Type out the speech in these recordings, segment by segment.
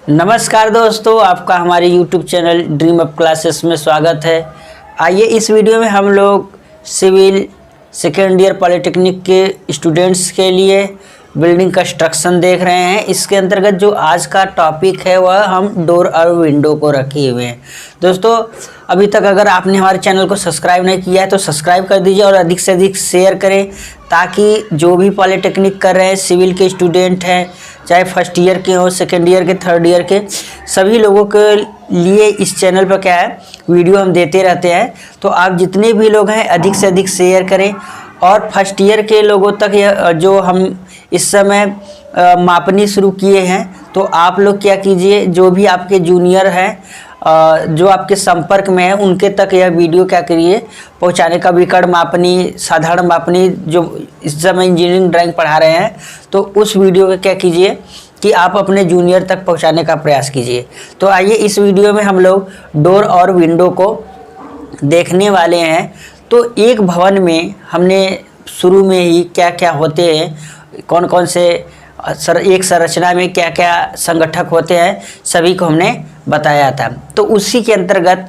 नमस्कार दोस्तों, आपका हमारे YouTube channel dream up classes में स्वागत है। आइए इस वीडियो में हम लोग सिविल सेकेंड ईयर पॉलिटेक्निक के स्टूडेंट्स के लिए बिल्डिंग कंस्ट्रक्शन देख रहे हैं। इसके अंतर्गत जो आज का टॉपिक है वह हम डोर और विंडो को रखे हुए हैं। दोस्तों, अभी तक अगर आपने हमारे चैनल को सब्सक्राइब नहीं किया है तो सब्सक्राइब कर दीजिए और अधिक से अधिक शेयर करें, ताकि जो भी पॉलिटेक्निक कर रहे हैं, सिविल के स्टूडेंट हैं, चाहे फर्स्ट ईयर के हो, सेकेंड ईयर के, थर्ड ईयर के, सभी लोगों के लिए इस चैनल पर क्या है वीडियो हम देते रहते हैं। तो आप जितने भी लोग हैं अधिक से अधिक शेयर करें। और फर्स्ट ईयर के लोगों तक यह जो हम इस समय मापनी शुरू किए हैं, तो आप लोग क्या कीजिए, जो भी आपके जूनियर हैं, जो आपके संपर्क में है, उनके तक यह वीडियो क्या करिए पहुंचाने का। विकर्ण मापनी, साधारण मापनी, जो इस समय इंजीनियरिंग ड्राइंग पढ़ा रहे हैं, तो उस वीडियो को क्या कीजिए कि आप अपने जूनियर तक पहुंचाने का प्रयास कीजिए। तो आइए इस वीडियो में हम लोग डोर और विंडो को देखने वाले हैं। तो एक भवन में हमने शुरू में ही क्या क्या होते हैं, कौन कौन से एक संरचना में क्या क्या संगठक होते हैं, सभी को हमने बताया था। तो उसी के अंतर्गत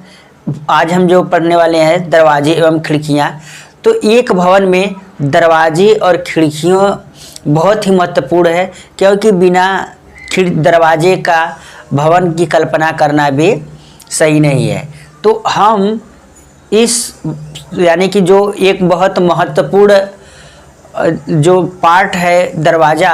आज हम जो पढ़ने वाले हैं दरवाजे एवं खिड़कियां। तो एक भवन में दरवाजे और खिड़कियों बहुत ही महत्वपूर्ण है, क्योंकि बिना दरवाजे का भवन की कल्पना करना भी सही नहीं है। तो हम इस यानी कि जो एक बहुत महत्वपूर्ण जो पार्ट है दरवाज़ा,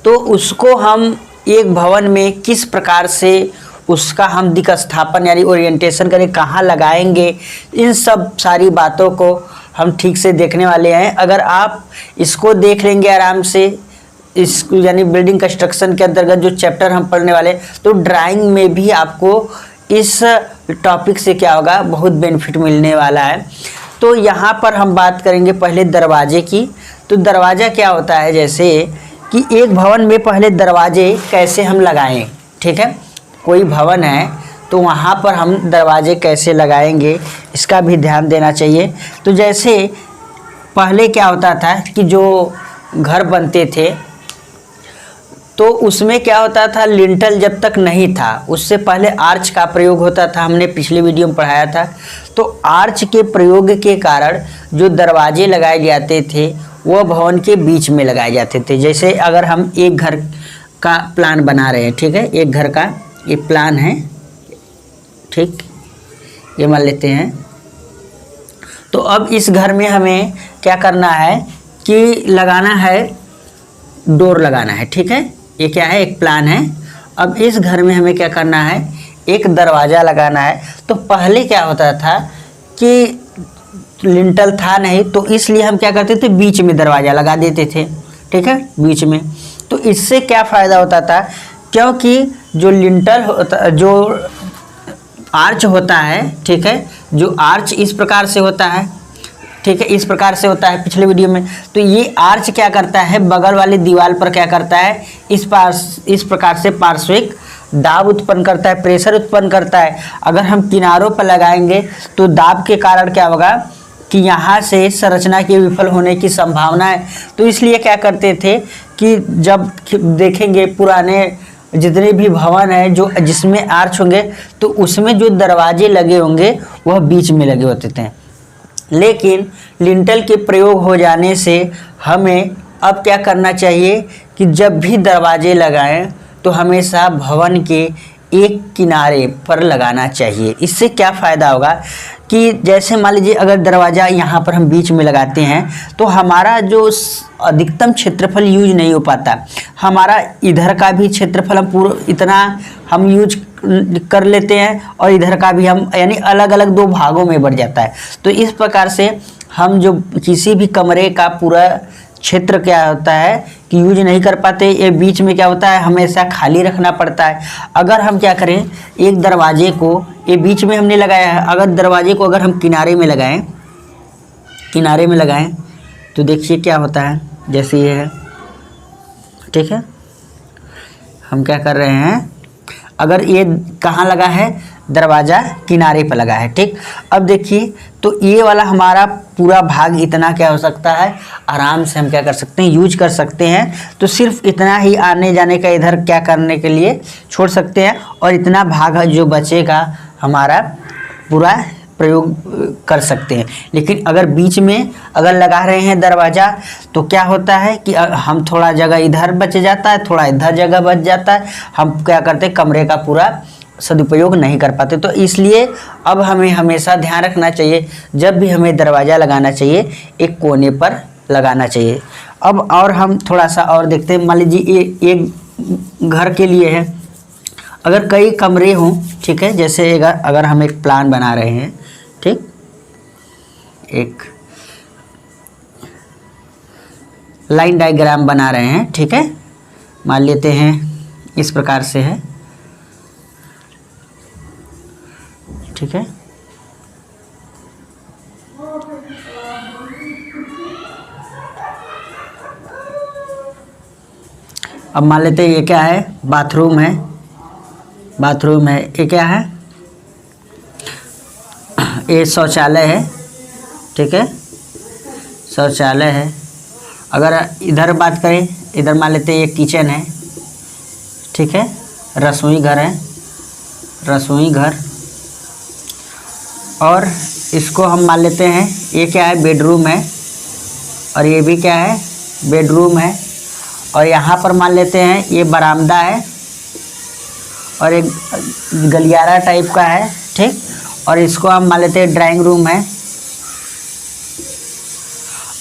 तो उसको हम एक भवन में किस प्रकार से उसका हम दिक् स्थापन यानी ओरिएंटेशन करें, कहाँ लगाएंगे, इन सब सारी बातों को हम ठीक से देखने वाले हैं। अगर आप इसको देख लेंगे आराम से, इस यानी बिल्डिंग कंस्ट्रक्शन के अंतर्गत जो चैप्टर हम पढ़ने वाले, तो ड्राइंग में भी आपको इस टॉपिक से क्या होगा, बहुत बेनिफिट मिलने वाला है। तो यहाँ पर हम बात करेंगे पहले दरवाजे की। तो दरवाज़ा क्या होता है, जैसे कि एक भवन में पहले दरवाजे कैसे हम लगाएं, ठीक है। कोई भवन है तो वहाँ पर हम दरवाजे कैसे लगाएंगे, इसका भी ध्यान देना चाहिए। तो जैसे पहले क्या होता था कि जो घर बनते थे, तो उसमें क्या होता था, लिंटल जब तक नहीं था उससे पहले आर्च का प्रयोग होता था। हमने पिछले वीडियो में पढ़ाया था। तो आर्च के प्रयोग के कारण जो दरवाजे लगाए जाते थे वह भवन के बीच में लगाए जाते थे। जैसे अगर हम एक घर का प्लान बना रहे हैं, ठीक है, एक घर का ये प्लान है, ठीक, ये मान लेते हैं। तो अब इस घर में हमें क्या करना है कि लगाना है, डोर लगाना है, ठीक है। ये क्या है, एक प्लान है। अब इस घर में हमें क्या करना है, एक दरवाज़ा लगाना है। तो पहले क्या होता था कि लिंटल था नहीं, तो इसलिए हम क्या करते थे, बीच में दरवाज़ा लगा देते थे, ठीक है, बीच में। तो इससे क्या फ़ायदा होता था, क्योंकि जो लिंटल होता, जो आर्च होता है, ठीक है, जो आर्च इस प्रकार से होता है, ठीक है, इस प्रकार से होता है पिछले वीडियो में। तो ये आर्च क्या करता है, बगल वाली दीवार पर क्या करता है, इस प्रकार से पार्श्विक दाब उत्पन्न करता है, प्रेशर उत्पन्न करता है। अगर हम किनारों पर लगाएंगे तो दाब के कारण क्या होगा कि यहाँ से संरचना के विफल होने की संभावना है। तो इसलिए क्या करते थे कि जब देखेंगे पुराने जितने भी भवन है जो जिसमें आर्च होंगे, तो उसमें जो दरवाजे लगे होंगे वह बीच में लगे होते थे। लेकिन लिंटल के प्रयोग हो जाने से हमें अब क्या करना चाहिए कि जब भी दरवाजे लगाएं तो हमेशा भवन के एक किनारे पर लगाना चाहिए। इससे क्या फ़ायदा होगा कि जैसे मान लीजिए अगर दरवाज़ा यहाँ पर हम बीच में लगाते हैं तो हमारा जो अधिकतम क्षेत्रफल यूज नहीं हो पाता। हमारा इधर का भी क्षेत्रफल हम पूरा इतना हम यूज कर लेते हैं और इधर का भी हम यानी अलग अलग दो भागों में बढ़ जाता है। तो इस प्रकार से हम जो किसी भी कमरे का पूरा क्षेत्र क्या होता है कि यूज नहीं कर पाते। ये बीच में क्या होता है, हमेशा खाली रखना पड़ता है। अगर हम क्या करें, एक दरवाजे को ये बीच में हमने लगाया है, अगर दरवाजे को अगर हम किनारे में लगाएं तो देखिए क्या होता है, जैसे ये है, ठीक है। हम क्या कर रहे हैं, अगर ये कहाँ लगा है, दरवाज़ा किनारे पर लगा है। ठीक, अब देखिए तो ये वाला हमारा पूरा भाग इतना क्या हो सकता है, आराम से हम क्या कर सकते हैं, यूज कर सकते हैं। तो सिर्फ इतना ही आने जाने का इधर क्या करने के लिए छोड़ सकते हैं, और इतना भाग जो बचेगा हमारा पूरा प्रयोग कर सकते हैं। लेकिन अगर बीच में अगर लगा रहे हैं दरवाज़ा तो क्या होता है कि हम थोड़ा जगह इधर बच जाता है, थोड़ा इधर जगह बच जाता है, हम क्या करते हैं कमरे का पूरा सदुपयोग नहीं कर पाते। तो इसलिए अब हमें हमेशा ध्यान रखना चाहिए, जब भी हमें दरवाज़ा लगाना चाहिए एक कोने पर लगाना चाहिए। अब और हम थोड़ा सा और देखते हैं, मान लीजिए एक घर के लिए है, अगर कई कमरे हों, ठीक है, जैसे अगर हम एक प्लान बना रहे हैं, ठीक, एक लाइन डायग्राम बना रहे हैं, ठीक है, मान लेते हैं इस प्रकार से है, ठीक है। अब मान लेते हैं ये क्या है, बाथरूम है, बाथरूम है, ये क्या है, ये शौचालय है, ठीक है, शौचालय है। अगर इधर बात करें, इधर मान लेते हैं ये किचन है, ठीक है, रसोई घर है, रसोई घर। और इसको हम मान लेते हैं ये क्या है, बेडरूम है, और ये भी क्या है, बेडरूम है। और यहाँ पर मान लेते हैं ये बरामदा है, और एक गलियारा टाइप का है, ठीक, और इसको हम मान लेते हैं ड्राइंग रूम है।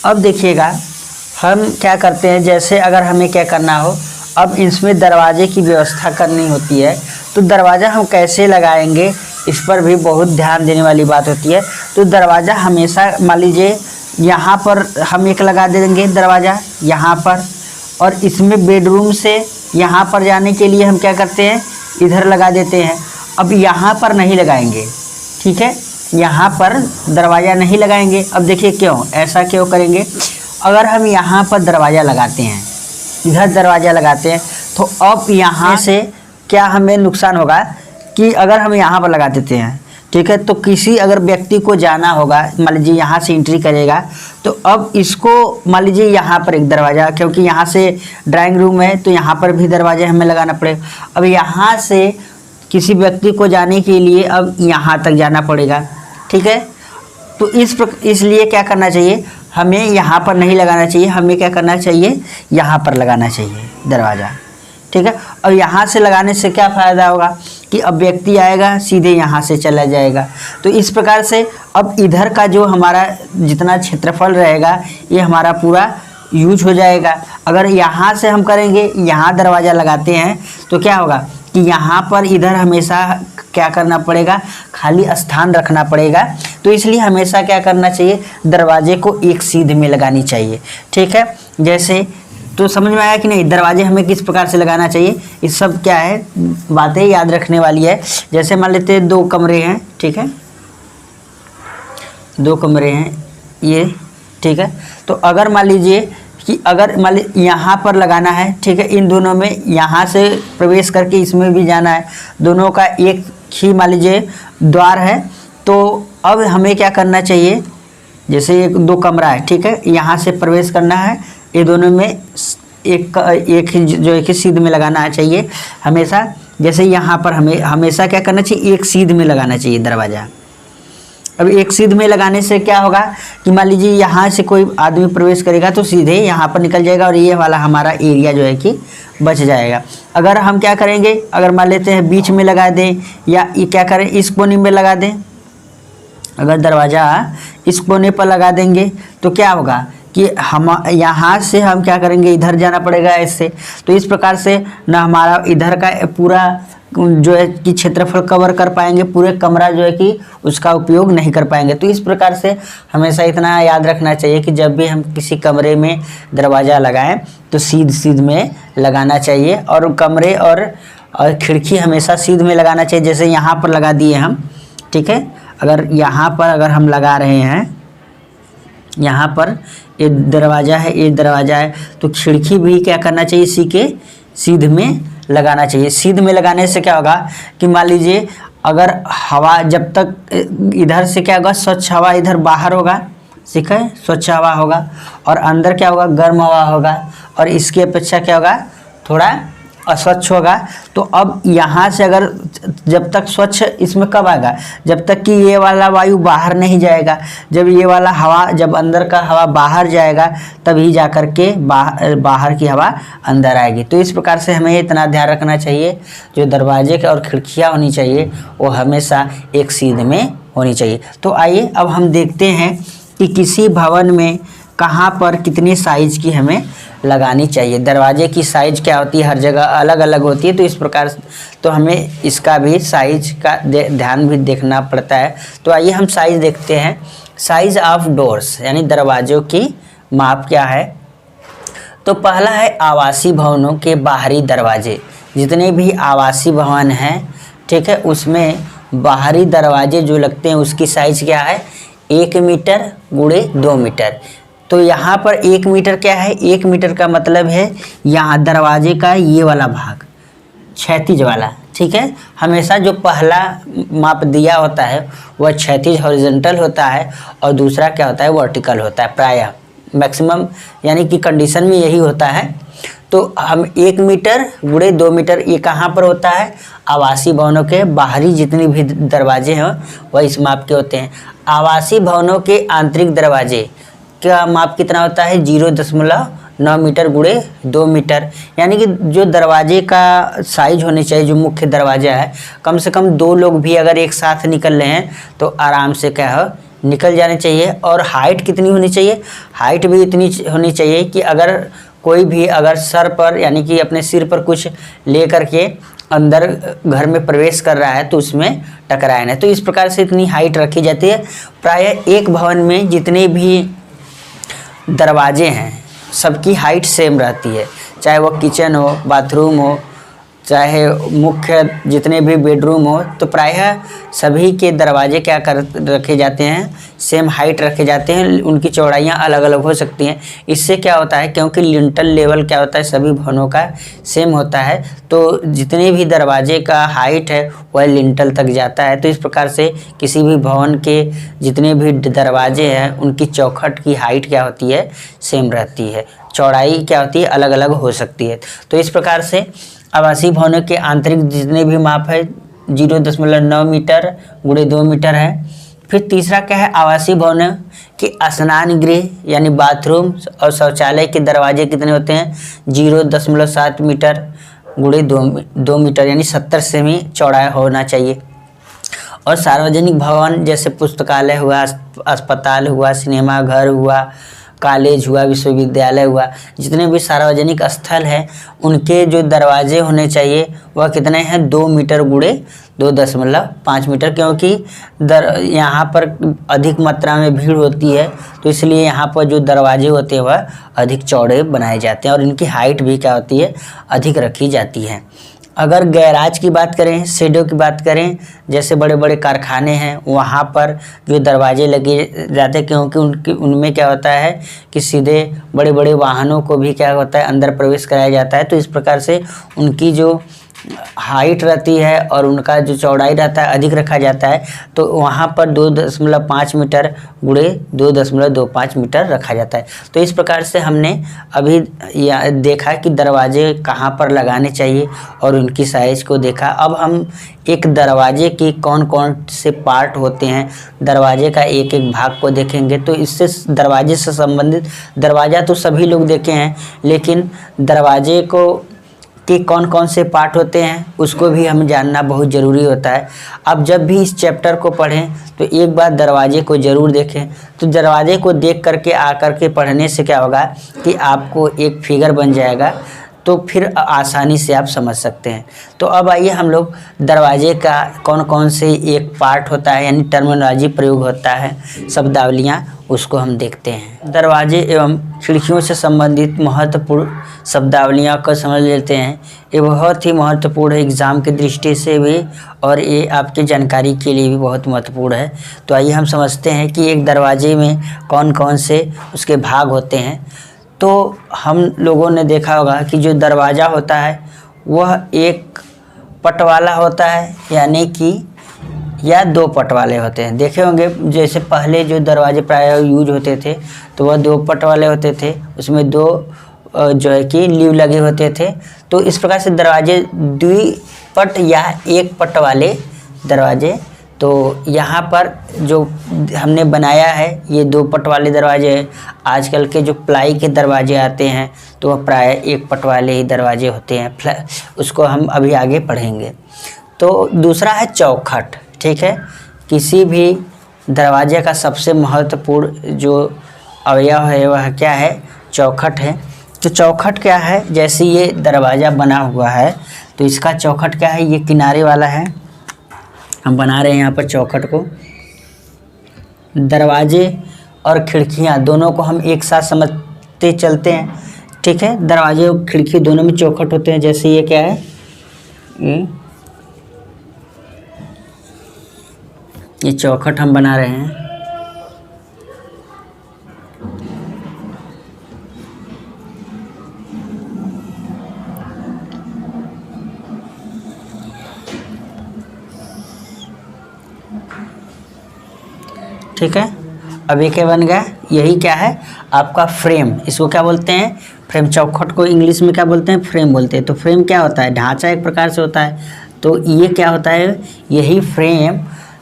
अब देखिएगा हम क्या करते हैं, जैसे अगर हमें क्या करना हो, अब इसमें दरवाजे की व्यवस्था करनी होती है, तो दरवाज़ा हम कैसे लगाएंगे इस पर भी बहुत ध्यान देने वाली बात होती है। तो दरवाज़ा हमेशा मान लीजिए यहाँ पर हम एक लगा देंगे दरवाज़ा यहाँ पर, और इसमें बेडरूम से यहाँ पर जाने के लिए हम क्या करते हैं, इधर लगा देते हैं। अब यहाँ पर नहीं लगाएंगे, ठीक है, यहाँ पर दरवाज़ा नहीं लगाएंगे। अब देखिए क्यों, ऐसा क्यों करेंगे, अगर हम यहाँ पर दरवाज़ा लगाते हैं, इधर दरवाज़ा लगाते हैं, तो अब यहाँ से क्या हमें नुकसान होगा कि अगर हम यहाँ पर लगा देते हैं, ठीक है, तो किसी अगर व्यक्ति को जाना होगा, मान लीजिए यहाँ से एंट्री करेगा, तो अब इसको मान लीजिए यहाँ पर एक दरवाज़ा, क्योंकि यहाँ से ड्राइंग रूम है तो यहाँ पर भी दरवाज़ा हमें लगाना पड़ेगा। अब यहाँ से किसी व्यक्ति को जाने के लिए अब यहाँ तक जाना पड़ेगा, ठीक है। तो इसलिए क्या करना चाहिए, हमें यहाँ पर नहीं लगाना चाहिए, हमें क्या करना चाहिए, यहाँ पर लगाना चाहिए दरवाज़ा, ठीक है। और यहाँ से लगाने से क्या फ़ायदा होगा कि अब व्यक्ति आएगा सीधे यहाँ से चला जाएगा। तो इस प्रकार से अब इधर का जो हमारा जितना क्षेत्रफल रहेगा ये हमारा पूरा यूज हो जाएगा। अगर यहाँ से हम करेंगे, यहाँ दरवाज़ा लगाते हैं, तो क्या होगा कि यहाँ पर इधर हमेशा क्या करना पड़ेगा, खाली स्थान रखना पड़ेगा। तो इसलिए हमेशा क्या करना चाहिए, दरवाजे को एक सीध में लगानी चाहिए, ठीक है। जैसे तो समझ में आया कि नहीं, दरवाजे हमें किस प्रकार से लगाना चाहिए, इस सब क्या है बातें याद रखने वाली है। जैसे मान लेते हैं 2 कमरे हैं, ठीक है, 2 कमरे हैं ये, ठीक है। तो अगर मान लीजिए कि अगर मान लीजिए यहाँ पर लगाना है, ठीक है, इन दोनों में यहाँ से प्रवेश करके इसमें भी जाना है, दोनों का एक ही मान लीजिए द्वार है। तो अब हमें क्या करना चाहिए, जैसे एक 2 कमरा है, ठीक है, यहाँ से प्रवेश करना है, ये दोनों में एक ही सीध में लगाना चाहिए हमेशा। जैसे यहाँ पर हमें हमेशा क्या करना चाहिए, एक सीध में लगाना चाहिए दरवाज़ा। अब एक सीध में लगाने से क्या होगा कि मान लीजिए यहाँ से कोई आदमी प्रवेश करेगा तो सीधे यहाँ पर निकल जाएगा, और ये वाला हमारा एरिया जो है कि बच जाएगा। अगर हम क्या करेंगे, अगर मान लेते हैं बीच में लगा दें, या ये क्या करें इस कोने में लगा दें, अगर दरवाज़ा इस कोने पर लगा देंगे तो क्या होगा कि हम यहाँ से हम क्या करेंगे, इधर जाना पड़ेगा ऐसे। तो इस प्रकार से ना हमारा इधर का पूरा जो है कि क्षेत्रफल कवर कर पाएंगे, पूरे कमरा जो है कि उसका उपयोग नहीं कर पाएंगे। तो इस प्रकार से हमेशा इतना याद रखना चाहिए कि जब भी हम किसी कमरे में दरवाज़ा लगाएं तो सीध में लगाना चाहिए, और कमरे और खिड़की हमेशा सीध में लगाना चाहिए। जैसे यहाँ पर लगा दिए हम, ठीक है, अगर यहाँ पर अगर हम लगा रहे हैं, यहाँ पर ये दरवाज़ा है, ये दरवाज़ा है, तो खिड़की भी क्या करना चाहिए, इसी के सीध में लगाना चाहिए। सीध में लगाने से क्या होगा कि मान लीजिए अगर हवा जब तक इधर से क्या होगा, स्वच्छ हवा इधर बाहर होगा, ठीक है, स्वच्छ हवा होगा, और अंदर क्या होगा, गर्म हवा होगा, और इसकी अपेक्षा क्या होगा, थोड़ा अस्वच्छ होगा। तो अब यहाँ से अगर जब तक स्वच्छ इसमें कब आएगा, जब तक कि ये वाला वायु बाहर नहीं जाएगा। जब ये वाला हवा, जब अंदर का हवा बाहर जाएगा तभी जा कर के बाहर की हवा अंदर आएगी। तो इस प्रकार से हमें इतना ध्यान रखना चाहिए, जो दरवाजे और खिड़कियाँ होनी चाहिए वो हमेशा एक सीध में होनी चाहिए। तो आइए अब हम देखते हैं कि किसी भवन में कहाँ पर कितनी साइज की हमें लगानी चाहिए। दरवाजे की साइज क्या होती है, हर जगह अलग अलग होती है, तो इस प्रकार तो हमें इसका भी साइज का ध्यान भी देखना पड़ता है। तो आइए हम साइज देखते हैं। साइज ऑफ डोर्स यानी दरवाजों की माप क्या है। तो पहला है आवासीय भवनों के बाहरी दरवाजे। जितने भी आवासीय भवन हैं, ठीक है, उसमें बाहरी दरवाजे जो लगते हैं उसकी साइज क्या है, 1 मीटर गुणे 2 मीटर। तो यहाँ पर 1 मीटर क्या है, 1 मीटर का मतलब है यहाँ दरवाजे का ये वाला भाग, क्षैतिज वाला, ठीक है। हमेशा जो पहला माप दिया होता है वह क्षैतिज हॉरिजॉन्टल होता है, और दूसरा क्या होता है, वर्टिकल होता है। प्रायः मैक्सिमम यानी कि कंडीशन में यही होता है। तो हम 1 मीटर गुणे 2 मीटर ये कहाँ पर होता है, आवासीय भवनों के बाहरी जितने भी दरवाजे हैं वह इस माप के होते हैं। आवासीय भवनों के आंतरिक दरवाजे का माप कितना होता है, 0.9 मीटर गुणे 2 मीटर। यानी कि जो दरवाजे का साइज होने चाहिए, जो मुख्य दरवाजा है, कम से कम 2 लोग भी अगर एक साथ निकल रहे हैं तो आराम से क्या है, निकल जाने चाहिए। और हाइट कितनी होनी चाहिए, हाइट भी इतनी होनी चाहिए कि अगर कोई भी अगर सर पर यानी कि अपने सिर पर कुछ ले करके अंदर घर में प्रवेश कर रहा है तो उसमें टकराए ना। तो इस प्रकार से इतनी हाइट रखी जाती है। प्रायः एक भवन में जितने भी दरवाजे हैं सबकी हाइट सेम रहती है, चाहे वो किचन हो, बाथरूम हो, चाहे मुख्य जितने भी बेडरूम हो, तो प्रायः सभी के दरवाजे क्या कर रखे जाते हैं, सेम हाइट रखे जाते हैं। उनकी चौड़ाइयाँ अलग अलग हो सकती हैं। इससे क्या होता है, क्योंकि लिंटल लेवल क्या होता है, सभी भवनों का सेम होता है, तो जितने भी दरवाजे का हाइट है वह लिंटल तक जाता है। तो इस प्रकार से किसी भी भवन के जितने भी दरवाजे हैं उनकी चौखट की हाइट क्या होती है, सेम रहती है। चौड़ाई क्या होती है, अलग अलग हो सकती है। तो इस प्रकार से आवासीय भवनों के आंतरिक जितने भी माप है 0.9 मीटर गुणे 2 मीटर है। फिर तीसरा क्या है, आवासीय भवनों के स्नान गृह यानी बाथरूम और शौचालय के दरवाजे कितने होते हैं, 0.7 मीटर गुणे 2 मीटर यानी 70 सेमी चौड़ा होना चाहिए। और सार्वजनिक भवन जैसे पुस्तकालय हुआ, अस्पताल हुआ, सिनेमा घर हुआ, कॉलेज हुआ, विश्वविद्यालय हुआ, जितने भी सार्वजनिक स्थल हैं उनके जो दरवाजे होने चाहिए वह कितने हैं, 2 मीटर गुणे 2.5 मीटर। क्योंकि यहाँ पर अधिक मात्रा में भीड़ होती है तो इसलिए यहाँ पर जो दरवाजे होते हैं वह अधिक चौड़े बनाए जाते हैं और इनकी हाइट भी क्या होती है, अधिक रखी जाती है। अगर गैराज की बात करें, शेडों की बात करें, जैसे बड़े बड़े कारखाने हैं वहाँ पर जो दरवाजे लगे जाते हैं, क्योंकि उनमें क्या होता है कि सीधे बड़े बड़े वाहनों को भी क्या होता है अंदर प्रवेश कराया जाता है। तो इस प्रकार से उनकी जो हाइट रहती है और उनका जो चौड़ाई रहता है अधिक रखा जाता है। तो वहाँ पर 2.5 मीटर गुणे 2.25 मीटर रखा जाता है। तो इस प्रकार से हमने अभी देखा कि दरवाजे कहाँ पर लगाने चाहिए और उनकी साइज़ को देखा। अब हम एक दरवाजे की कौन कौन से पार्ट होते हैं, दरवाजे का एक एक भाग को देखेंगे। तो इससे दरवाजे से संबंधित, दरवाज़ा तो सभी लोग देखे हैं, लेकिन दरवाजे को कि कौन कौन से पार्ट होते हैं उसको भी हमें जानना बहुत ज़रूरी होता है। अब जब भी इस चैप्टर को पढ़ें तो एक बार दरवाजे को ज़रूर देखें। तो दरवाजे को देख करके आकर के पढ़ने से क्या होगा कि आपको एक फिगर बन जाएगा, तो फिर आसानी से आप समझ सकते हैं। तो अब आइए हम लोग दरवाजे का कौन कौन से एक पार्ट होता है यानी टर्मिनोलॉजी प्रयोग होता है, शब्दावलियाँ, उसको हम देखते हैं। दरवाजे एवं खिड़कियों से संबंधित महत्वपूर्ण शब्दावलियाँ को समझ लेते हैं। ये बहुत ही महत्वपूर्ण है एग्ज़ाम की दृष्टि से भी और ये आपकी जानकारी के लिए भी बहुत महत्वपूर्ण है। तो आइए हम समझते हैं कि एक दरवाजे में कौन कौन से उसके भाग होते हैं। तो हम लोगों ने देखा होगा कि जो दरवाज़ा होता है वह एक पट वाला होता है, यानी कि या 2 पट वाले होते हैं। देखे होंगे जैसे पहले जो दरवाजे प्राय यूज होते थे तो वह 2 पट वाले होते थे, उसमें 2 जो है कि लीव लगे होते थे। तो इस प्रकार से दरवाजे द्विपट या 1 पट वाले दरवाजे, तो यहाँ पर जो हमने बनाया है ये 2 पट वाले दरवाजे हैं। आजकल के जो प्लाई के दरवाजे आते हैं तो वह प्राय 1 पट वाले ही दरवाजे होते हैं, उसको हम अभी आगे पढ़ेंगे। तो दूसरा है चौखट, ठीक है। किसी भी दरवाजे का सबसे महत्वपूर्ण जो अवयव है वह क्या है, चौखट है। तो चौखट क्या है, जैसे ये दरवाज़ा बना हुआ है तो इसका चौखट क्या है, ये किनारे वाला है, हम बना रहे हैं यहाँ पर चौखट को। दरवाजे और खिड़कियाँ दोनों को हम एक साथ समझते चलते हैं, ठीक है। दरवाजे और खिड़की दोनों में चौखट होते हैं। जैसे ये क्या है, ये चौखट हम बना रहे हैं। ठीक है, अब ये क्या बन गया, यही क्या है आपका फ्रेम। इसको क्या बोलते हैं, फ्रेम। चौखट को इंग्लिश में क्या बोलते हैं, फ्रेम बोलते हैं। तो फ्रेम क्या होता है, ढांचा एक प्रकार से होता है। तो ये क्या होता है, यही फ्रेम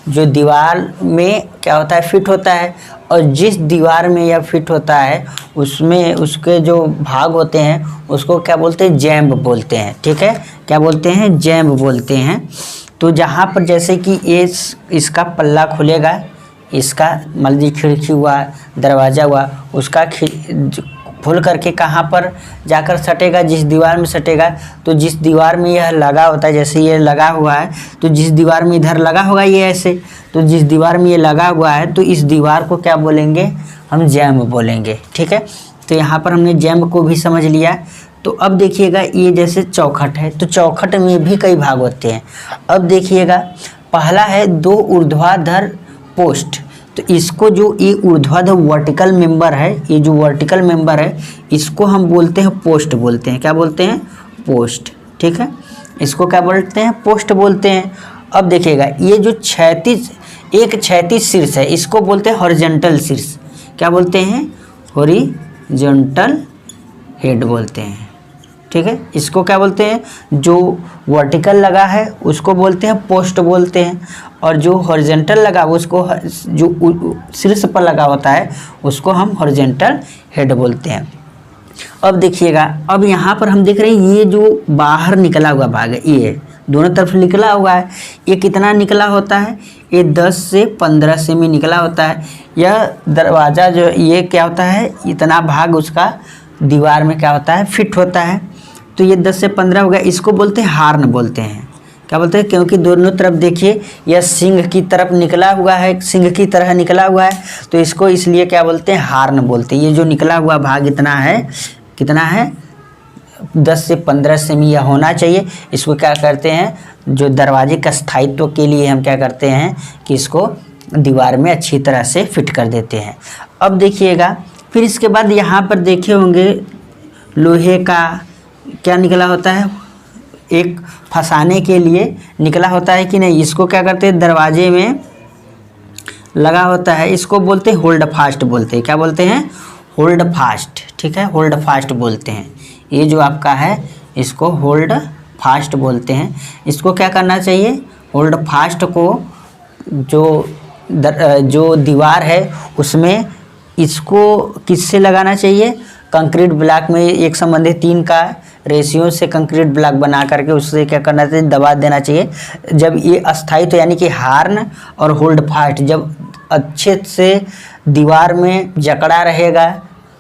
जो दीवार में क्या होता है, फिट होता है। और जिस दीवार में यह फिट होता है उसमें उसके जो भाग होते हैं उसको क्या बोलते हैं, जैम्ब बोलते हैं, ठीक है। क्या बोलते हैं, जैम्ब बोलते हैं। तो जहाँ पर जैसे कि इसका पल्ला खुलेगा, इसका मान लीजिए खिड़की हुआ, दरवाज़ा हुआ, उसका खोल करके कहाँ पर जाकर सटेगा, जिस दीवार में सटेगा। तो जिस दीवार में यह लगा होता है, जैसे ये लगा हुआ है तो जिस दीवार में इधर लगा होगा ये ऐसे, तो जिस दीवार में ये लगा हुआ है तो इस दीवार को क्या बोलेंगे, हम जैम्ब बोलेंगे, ठीक है। तो यहाँ पर हमने जैम्ब को भी समझ लिया। तो अब देखिएगा ये जैसे चौखट है, तो चौखट में भी कई भाग होते हैं। अब देखिएगा पहला है 2 ऊर्ध्वाधर पोस्ट। तो इसको जो ये ऊर्ध्वाधर वर्टिकल मेंबर है, ये जो वर्टिकल मेंबर है इसको हम बोलते हैं पोस्ट बोलते हैं। क्या बोलते हैं, पोस्ट, ठीक है। इसको क्या बोलते हैं, पोस्ट बोलते हैं। अब देखिएगा ये जो एक क्षैतिज शीर्ष है इसको बोलते हैं हॉरिजॉन्टल शीर्ष। क्या बोलते हैं, हॉरिजॉन्टल हेड बोलते हैं, ठीक है। इसको क्या बोलते हैं, जो वर्टिकल लगा है उसको बोलते हैं पोस्ट बोलते हैं, और जो हॉरिजॉन्टल लगा उसको, जो शीर्ष पर लगा होता है उसको हम हॉरिजॉन्टल हेड बोलते हैं। अब देखिएगा, अब यहाँ पर हम देख रहे हैं ये जो बाहर निकला हुआ भाग है, ये दोनों तरफ निकला हुआ है, ये कितना निकला होता है, ये 10 से 15 सेमी निकला होता है। यह दरवाज़ा जो ये क्या होता है, इतना भाग उसका दीवार में क्या होता है, फिट होता है। तो ये 10 से 15 हो गया, इसको बोलते हैं हार्न बोलते हैं। क्या बोलते हैं, क्योंकि दोनों तरफ देखिए यह सिंह की तरफ निकला हुआ है, सिंह की तरह निकला हुआ है, तो इसको इसलिए क्या बोलते हैं, हार्न बोलते हैं। ये जो निकला हुआ भाग इतना है, कितना है, 10 से 15 सेमी यह होना चाहिए। इसको क्या करते हैं, जो दरवाजे का स्थायित्व के लिए हम क्या करते हैं कि इसको दीवार में अच्छी तरह से फिट कर देते हैं। अब देखिएगा फिर इसके बाद यहाँ पर देखे होंगे लोहे का क्या निकला होता है, एक फंसाने के लिए निकला होता है कि नहीं। इसको क्या करते हैं, दरवाजे में लगा होता है, इसको बोलते हैं होल्ड फास्ट बोलते हैं। क्या बोलते हैं, होल्ड फास्ट, ठीक है, होल्ड फास्ट बोलते हैं। ये जो आपका है इसको होल्ड फास्ट बोलते हैं। इसको क्या करना चाहिए, होल्ड फास्ट को जो दीवार है उसमें इसको किससे लगाना चाहिए, कंक्रीट ब्लॉक में एक संबंधित 3 का रेशियो से कंक्रीट ब्लॉक बना करके उससे क्या करना चाहिए, दबा देना चाहिए। जब ये अस्थायी तो यानी कि हार्न और होल्ड फास्ट जब अच्छे से दीवार में जकड़ा रहेगा,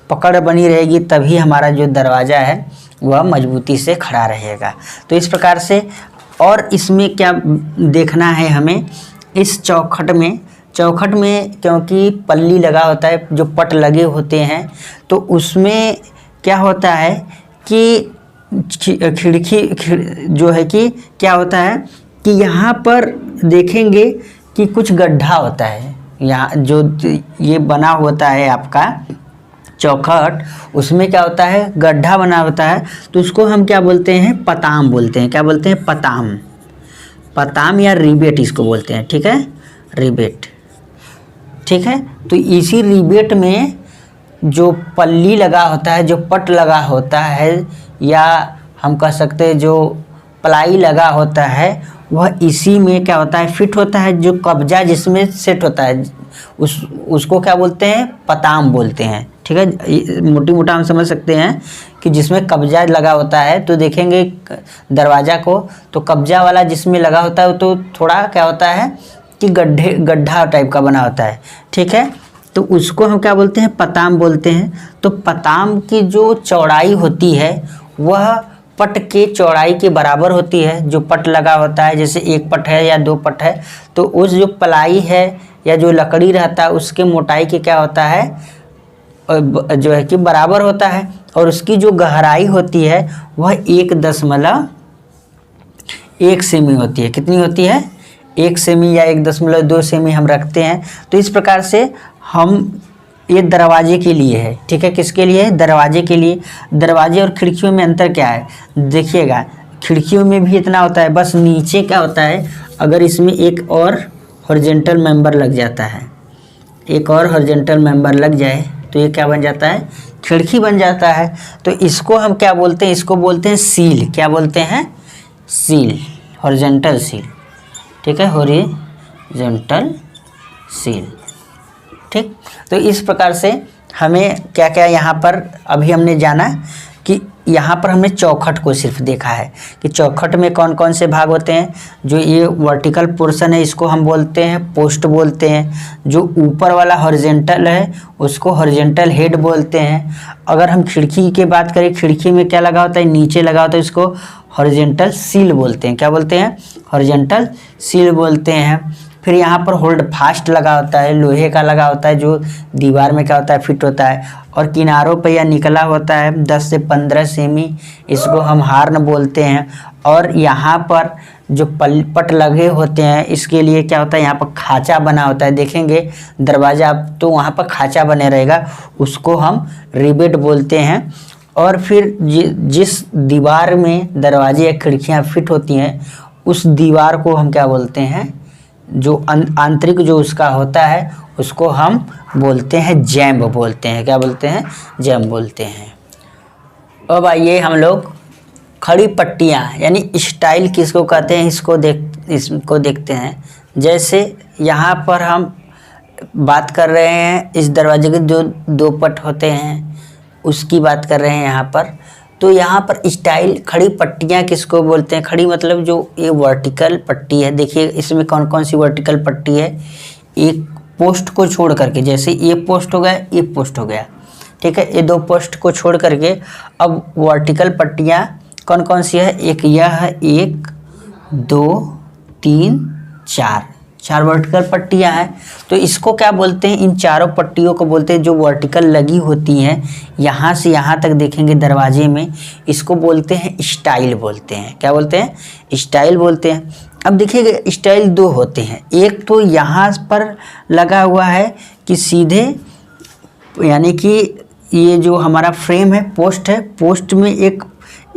पकड़ बनी रहेगी, तभी हमारा जो दरवाज़ा है वह मजबूती से खड़ा रहेगा। तो इस प्रकार से, और इसमें क्या देखना है हमें, इस चौखट में क्योंकि पल्ली लगा होता है, जो पट लगे होते हैं, तो उसमें क्या होता है कि खिड़की जो है कि क्या होता है कि यहाँ पर देखेंगे कि कुछ गड्ढा होता है। यहाँ जो ये बना होता है आपका चौखट, उसमें क्या होता है, गड्ढा बना होता है। तो उसको हम क्या बोलते हैं, पताम बोलते हैं। क्या बोलते हैं, पताम। पताम या रिबेट इसको बोलते हैं, ठीक है, रिबेट, ठीक है। तो इसी रिबेट में जो पल्ली लगा होता है, जो पट लगा होता है, या हम कह सकते हैं जो प्लाई लगा होता है, वह इसी में क्या होता है, फिट होता है। जो कब्जा जिसमें सेट होता है उसको क्या बोलते हैं, पताम बोलते हैं, ठीक है। मोटी मोटा हम समझ सकते हैं कि जिसमें कब्जा लगा होता है, तो देखेंगे दरवाज़ा को, तो कब्जा वाला जिसमें लगा होता है तो थोड़ा क्या होता है कि गड्ढा टाइप का बना होता है, ठीक है। तो उसको हम क्या बोलते हैं, पताम बोलते हैं। तो पताम की जो चौड़ाई होती है वह पट के चौड़ाई के बराबर होती है। जो पट लगा होता है, जैसे एक पट है या दो पट है, तो उस जो प्लाई है या जो लकड़ी रहता है उसके मोटाई के क्या होता है, जो है कि बराबर होता है। और उसकी जो गहराई होती है वह 1.1 सेमी होती है। कितनी होती है, 1 सेमी या 1.2 सेमी हम रखते हैं। तो इस प्रकार से हम, ये दरवाजे के लिए है, ठीक है। किसके लिए है, दरवाजे के लिए। दरवाजे और खिड़कियों में अंतर क्या है, देखिएगा, खिड़कियों में भी इतना होता है, बस नीचे क्या होता है, अगर इसमें एक और हॉरिजॉन्टल मेंबर लग जाता है, एक और हॉरिजॉन्टल मेंबर लग जाए तो ये क्या बन जाता है, खिड़की बन जाता है। तो इसको हम क्या बोलते हैं, इसको बोलते हैं सील। क्या बोलते हैं, सील, हॉरिजॉन्टल सील, ठीक है, हॉरिजॉन्टल सील, ठीक। तो इस प्रकार से हमें क्या क्या यहाँ पर अभी हमने जाना कि यहाँ पर हमने चौखट को सिर्फ देखा है कि चौखट में कौन कौन से भाग होते हैं। जो ये वर्टिकल पोर्शन है इसको हम बोलते हैं पोस्ट बोलते हैं। जो ऊपर वाला हॉरिजॉन्टल है उसको हॉरिजॉन्टल हेड बोलते हैं। अगर हम खिड़की की बात करें, खिड़की में क्या लगा होता है, नीचे लगा होता है, इसको हॉरिजॉन्टल सील बोलते हैं। क्या बोलते हैं, हॉरिजॉन्टल सील बोलते हैं। फिर यहाँ पर होल्ड फास्ट लगा होता है, लोहे का लगा होता है, जो दीवार में क्या होता है, फिट होता है। और किनारों पर यह निकला होता है 10 से 15 सेमी, इसको हम हार्न बोलते हैं। और यहाँ पर जो पट लगे होते हैं इसके लिए क्या होता है, यहाँ पर खाँचा बना होता है। देखेंगे दरवाज़ा तो वहाँ पर खाँचा बने रहेगा, उसको हम रिबेट बोलते हैं। और फिर जिस दीवार में दरवाजे या खिड़कियाँ फिट होती हैं उस दीवार को हम क्या बोलते हैं, जो आंतरिक जो उसका होता है उसको हम बोलते हैं जैम्ब बोलते हैं। क्या बोलते हैं, जैम्ब बोलते हैं। अब आइए हम लोग खड़ी पट्टियाँ यानी स्टाइल किसको कहते हैं इसको देखते हैं। जैसे यहाँ पर हम बात कर रहे हैं, इस दरवाजे के जो 2 पट होते हैं उसकी बात कर रहे हैं यहाँ पर। तो यहाँ पर स्टाइल खड़ी पट्टियाँ किसको बोलते हैं, खड़ी मतलब जो ये वर्टिकल पट्टी है। देखिए इसमें कौन कौन सी वर्टिकल पट्टी है, एक पोस्ट को छोड़ करके, जैसे ये पोस्ट हो गया, ये पोस्ट हो गया, ठीक है। ये 2 पोस्ट को छोड़ करके अब वर्टिकल पट्टियाँ कौन कौन सी है, एक यह है, 1 2 3 4 वर्टिकल पट्टियाँ हैं। तो इसको क्या बोलते हैं, इन चारों पट्टियों को बोलते हैं जो वर्टिकल लगी होती हैं यहाँ से यहाँ तक देखेंगे दरवाजे में, इसको बोलते हैं स्टाइल बोलते हैं। क्या बोलते हैं, स्टाइल बोलते हैं। अब देखिएगा स्टाइल 2 होते हैं, एक तो यहाँ पर लगा हुआ है कि सीधे, यानी कि ये जो हमारा फ्रेम है, पोस्ट है, पोस्ट में एक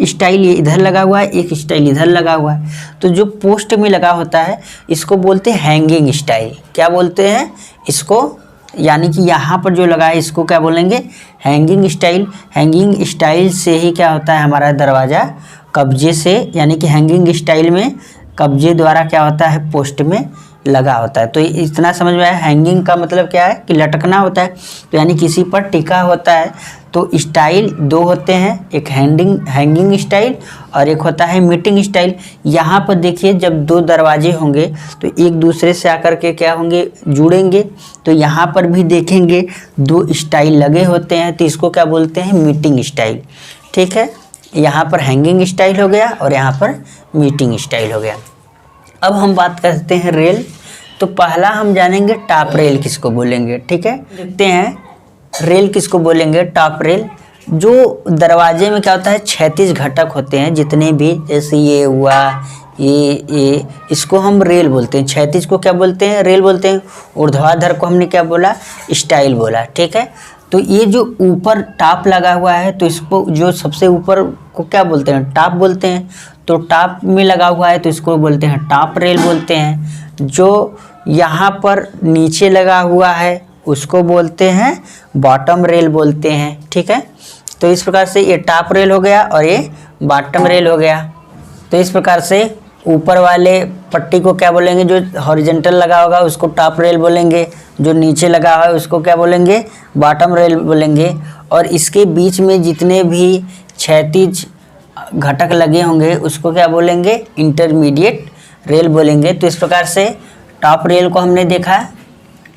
स्टाइल ये इधर लगा हुआ है, एक स्टाइल इधर लगा हुआ है। तो जो पोस्ट में लगा होता है इसको बोलते हैं हैंगिंग स्टाइल। क्या बोलते हैं इसको, यानी कि यहाँ पर जो लगा है इसको क्या बोलेंगे, हैंगिंग स्टाइल। हैंगिंग स्टाइल से ही क्या होता है, हमारा दरवाज़ा कब्जे से, यानी कि हैंगिंग स्टाइल में कब्जे द्वारा क्या होता है, पोस्ट में लगा होता है। तो इतना समझ में आया। हैंगिंग का मतलब क्या है कि लटकना होता है, तो यानी किसी पर टिका होता है। तो स्टाइल 2 होते हैं, एक हैंगिंग स्टाइल और एक होता है मीटिंग स्टाइल। यहाँ पर देखिए जब 2 दरवाजे होंगे तो एक दूसरे से आकर के क्या होंगे, जुड़ेंगे। तो यहाँ पर भी देखेंगे 2 स्टाइल लगे होते हैं, तो इसको क्या बोलते हैं, मीटिंग स्टाइल, ठीक है। यहाँ पर हैंगिंग स्टाइल हो गया और यहाँ पर मीटिंग स्टाइल हो गया। अब हम बात करते हैं रेल। तो पहला हम जानेंगे टॉप रेल किसको बोलेंगे, ठीक है। देखते हैं रेल किसको बोलेंगे, टॉप रेल। जो दरवाजे में क्या होता है, 36 घटक होते हैं जितने भी, जैसे ये हुआ, ये इसको हम रेल बोलते हैं। 36 को क्या बोलते हैं, रेल बोलते हैं। ऊर्ध्वाधर को हमने क्या बोला, स्टाइल बोला, ठीक है। तो ये जो ऊपर टॉप लगा हुआ है तो इसको जो सबसे ऊपर को क्या बोलते हैं, टॉप बोलते हैं। तो टॉप में लगा हुआ है तो इसको बोलते हैं टॉप रेल बोलते हैं। जो यहाँ पर नीचे लगा हुआ है उसको बोलते हैं बॉटम रेल बोलते हैं, ठीक है। तो इस प्रकार से ये टॉप रेल हो गया और ये बॉटम रेल हो गया। तो इस प्रकार से ऊपर वाले पट्टी को क्या बोलेंगे, जो हॉरिजॉन्टल लगा होगा उसको टॉप रेल बोलेंगे, जो नीचे लगा हुआ है उसको क्या बोलेंगे, बॉटम रेल बोलेंगे। और इसके बीच में जितने भी क्षैतिज घटक लगे होंगे उसको क्या बोलेंगे, इंटरमीडिएट रेल बोलेंगे। तो इस प्रकार से टॉप रेल को हमने देखा,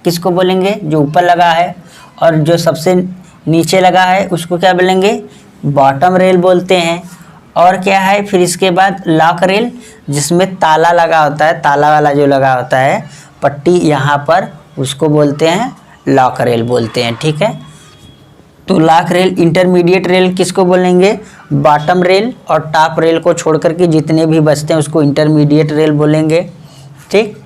किसको बोलेंगे, जो ऊपर लगा है, और जो सबसे नीचे लगा है उसको क्या बोलेंगे, बॉटम रेल बोलते हैं। और क्या है फिर इसके बाद लॉक रेल, जिसमें ताला लगा होता है, ताला वाला जो लगा होता है पट्टी यहाँ पर, उसको बोलते हैं लॉक रेल बोलते हैं, ठीक है। तो लॉक रेल, इंटरमीडिएट रेल किसको बोलेंगे, बॉटम रेल, और टॉप रेल को छोड़ करके जितने भी बचते हैं उसको इंटरमीडिएट रेल बोलेंगे, ठीक।